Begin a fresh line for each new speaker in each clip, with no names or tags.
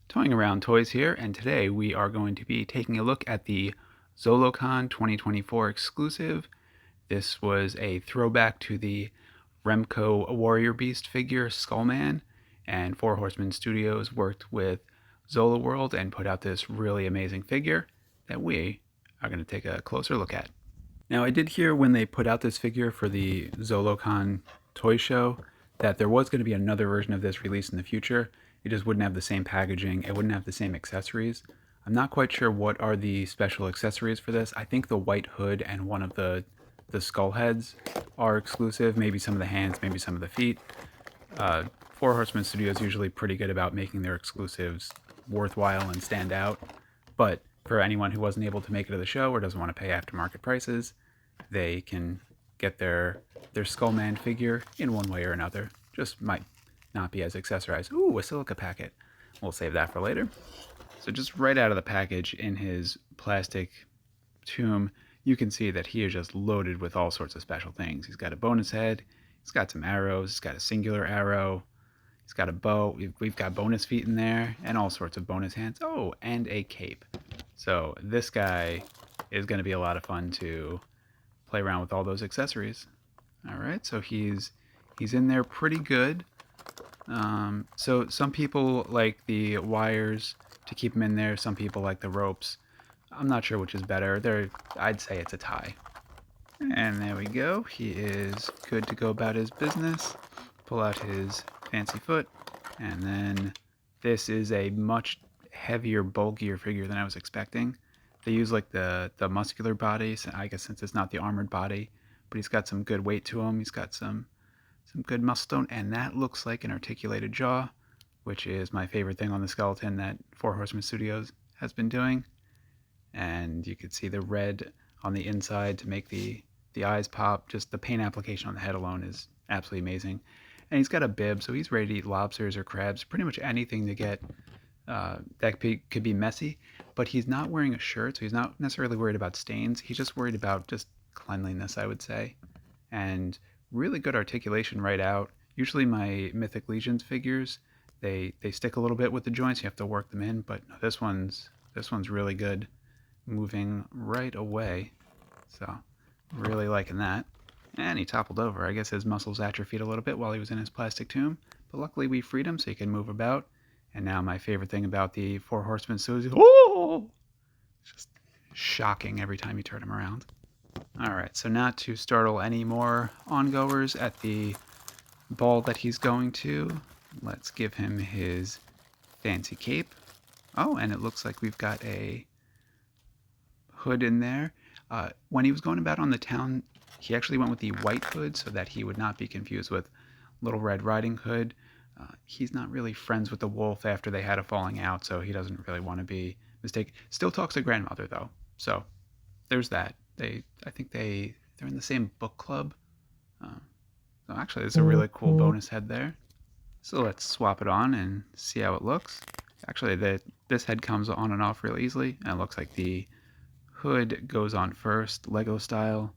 Toying around toys here, and today we are going to be taking a look at the Zolocon 2024 exclusive. This was a throwback to the Remco Warrior Beast figure Skullman, and Four Horsemen Studios worked with Zola World and put out this really amazing figure that we are going to take a closer look at. Now, I did hear when they put out this figure for the Zolocon toy show that there was going to be another version of this released in the future. It just wouldn't have the same packaging, it wouldn't have the same accessories. I'm not quite sure what are the special accessories for this. I think the white hood and one of the skull heads are exclusive, maybe some of the hands, maybe some of the feet. Four Horsemen Studios is usually pretty good about making their exclusives worthwhile and stand out, but for anyone who wasn't able to make it to the show or doesn't want to pay aftermarket prices, they can get their Skullman figure in one way or another. Just might not be as accessorized. Ooh, a silica packet. We'll save that for later. So just right out of the package in his plastic tomb, you can see that he is just loaded with all sorts of special things. He's got a bonus head, he's got some arrows, he's got a singular arrow, he's got a bow, we've got bonus feet in there, and all sorts of bonus hands. Oh, and a cape. So this guy is going to be a lot of fun to play around with all those accessories. All right, so he's in there pretty good. So some people like the wires to keep him in there. Some people like the ropes. I'm not sure which is better. I'd say it's a tie. And there we go. He is good to go about his business. Pull out his fancy foot. And then this is a much heavier, bulkier figure than I was expecting. They use like the muscular body, so I guess since it's not the armored body, but he's got some good weight to him. He's got some good muscle tone, and that looks like an articulated jaw, which is my favorite thing on the skeleton that Four Horsemen Studios has been doing. And you can see the red on the inside to make the eyes pop. Just the paint application on the head alone is absolutely amazing. And he's got a bib, so he's ready to eat lobsters or crabs, pretty much anything to get that could be messy. But he's not wearing a shirt, so he's not necessarily worried about stains. He's just worried about just cleanliness, I would say. And really good articulation right out. Usually my Mythic Legions figures, they stick a little bit with the joints. You have to work them in, but no, this one's really good, moving right away. So really liking that. And he toppled over. I guess his muscles atrophied a little bit while he was in his plastic tomb, but luckily we freed him so he can move about. And now my favorite thing about the Four Horsemen is, oh, it's just shocking every time you turn him around. All right, so not to startle any more ongoers at the ball that he's going to, let's give him his fancy cape. Oh, and it looks like we've got a hood in there. When he was going about on the town, he actually went with the white hood so that he would not be confused with Little Red Riding Hood. He's not really friends with the wolf after they had a falling out, so he doesn't really want to be mistaken. Still talks to grandmother though, so there's that. I think they're in the same book club. So actually, there's a really cool bonus head there. So let's swap it on and see how it looks. Actually, this head comes on and off really easily, and it looks like the hood goes on first, Lego style.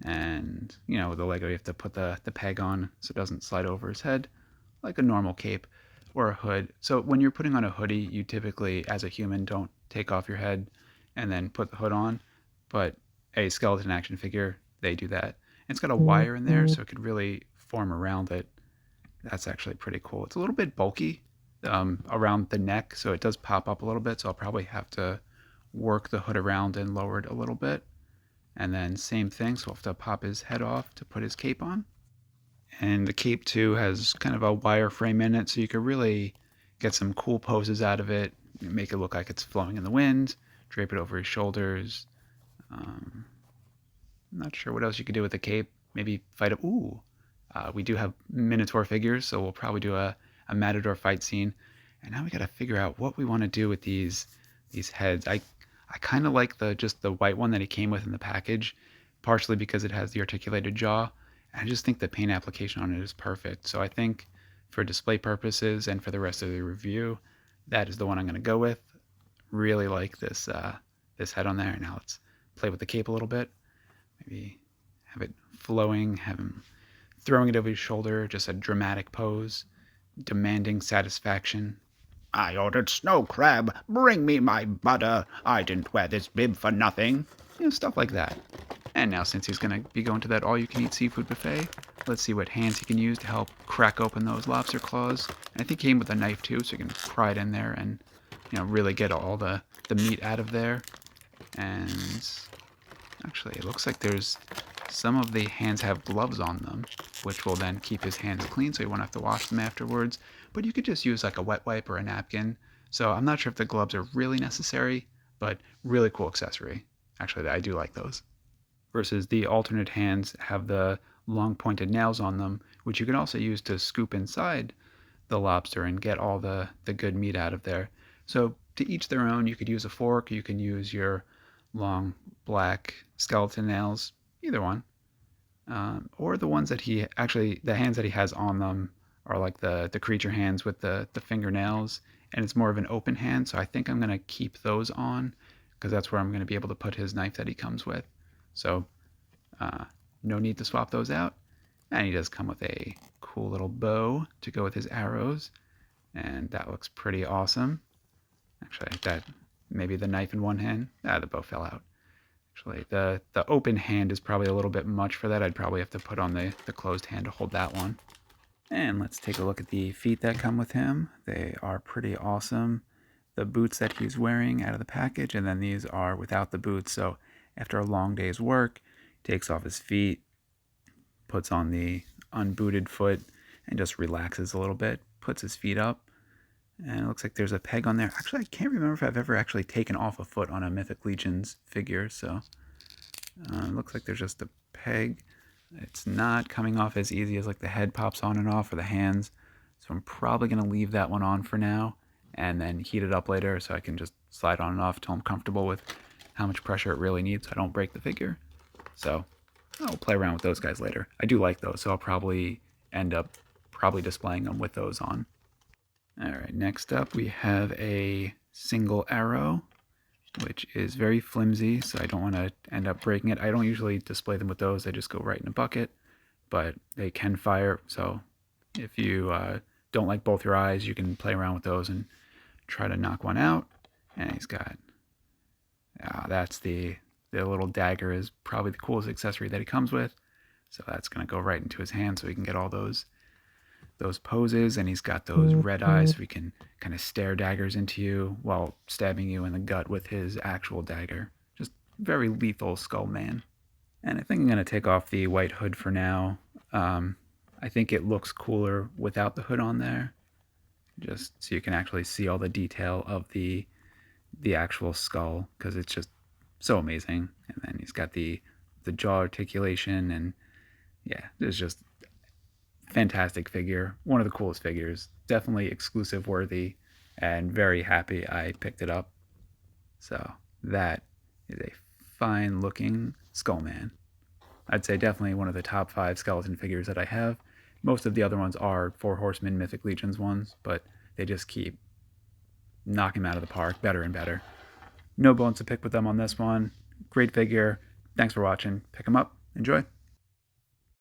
And you know, with the Lego, you have to put the peg on so it doesn't slide over his head like a normal cape or a hood. So when you're putting on a hoodie, you typically, as a human, don't take off your head and then put the hood on. But a skeleton action figure, they do that. And it's got a wire in there, so it could really form around it. That's actually pretty cool. It's a little bit bulky around the neck, so it does pop up a little bit. So I'll probably have to work the hood around and lower it a little bit. And then same thing, so I'll have to pop his head off to put his cape on. And the cape too has kind of a wire frame in it, so you could really get some cool poses out of it, make it look like it's flowing in the wind, drape it over his shoulders. I'm not sure what else you could do with the cape. Maybe fight a... Ooh, we do have Minotaur figures, so we'll probably do a Matador fight scene. And now we got to figure out what we want to do with these heads. I kind of like just the white one that he came with in the package, partially because it has the articulated jaw. I just think the paint application on it is perfect. So I think for display purposes and for the rest of the review, that is the one I'm going to go with. Really like this head on there. Now let's play with the cape a little bit. Maybe have it flowing, have him throwing it over his shoulder, just a dramatic pose, demanding satisfaction.
I ordered snow crab. Bring me my butter. I didn't wear this bib for nothing.
Stuff like that. And now, since he's going to be going to that all-you-can-eat seafood buffet, let's see what hands he can use to help crack open those lobster claws. And I think he came with a knife too, so you can pry it in there and really get all the meat out of there. And actually, it looks like there's some of the hands have gloves on them, which will then keep his hands clean, so you won't have to wash them afterwards. But you could just use like a wet wipe or a napkin. So I'm not sure if the gloves are really necessary, but really cool accessory. Actually, I do like those. Versus the alternate hands have the long pointed nails on them, which you can also use to scoop inside the lobster and get all the good meat out of there. So to each their own, you could use a fork, you can use your long black skeleton nails, either one. Or the ones that the hands that he has on them are like the creature hands with the fingernails, and it's more of an open hand, so I think I'm going to keep those on because that's where I'm going to be able to put his knife that he comes with. So no need to swap those out. And he does come with a cool little bow to go with his arrows, and that looks pretty awesome. Actually, that maybe the knife in one hand. The bow fell out. Actually, the open hand is probably a little bit much for that. I'd probably have to put on the closed hand to hold that one. And let's take a look at the feet that come with him. They are pretty awesome. The boots that he's wearing out of the package, and then these are without the boots. So after a long day's work, takes off his feet, puts on the unbooted foot, and just relaxes a little bit, puts his feet up, and it looks like there's a peg on there. Actually, I can't remember if I've ever actually taken off a foot on a Mythic Legions figure, so it looks like there's just a peg. It's not coming off as easy as like the head pops on and off or the hands, so I'm probably going to leave that one on for now and then heat it up later so I can just slide on and off until I'm comfortable with how much pressure it really needs so I don't break the figure. So I'll play around with those guys later. I do like those, so I'll probably end up displaying them with those on. Alright, next up we have a single arrow, which is very flimsy, so I don't want to end up breaking it. I don't usually display them with those, they just go right in a bucket, but they can fire, so if you don't like both your eyes, you can play around with those and try to knock one out. And he's got, that's the little dagger is probably the coolest accessory that he comes with, so that's going to go right into his hand so he can get all those poses, and he's got those red eyes so he can kind of stare daggers into you while stabbing you in the gut with his actual dagger. Just very lethal skull man. And I think I'm going to take off the white hood for now. I think it looks cooler without the hood on there, just so you can actually see all the detail of the actual skull, because it's just so amazing. And then he's got the jaw articulation, and yeah, it's just fantastic figure. One of the coolest figures. Definitely exclusive worthy, and very happy I picked it up. So that is a fine looking Skullman. I'd say definitely one of the top 5 skeleton figures that I have. Most of the other ones are 4 Horsemen Mythic Legions ones, but they just keep knocking them out of the park better and better. No bones to pick with them on this one. Great figure. Thanks for watching. Pick them up. Enjoy.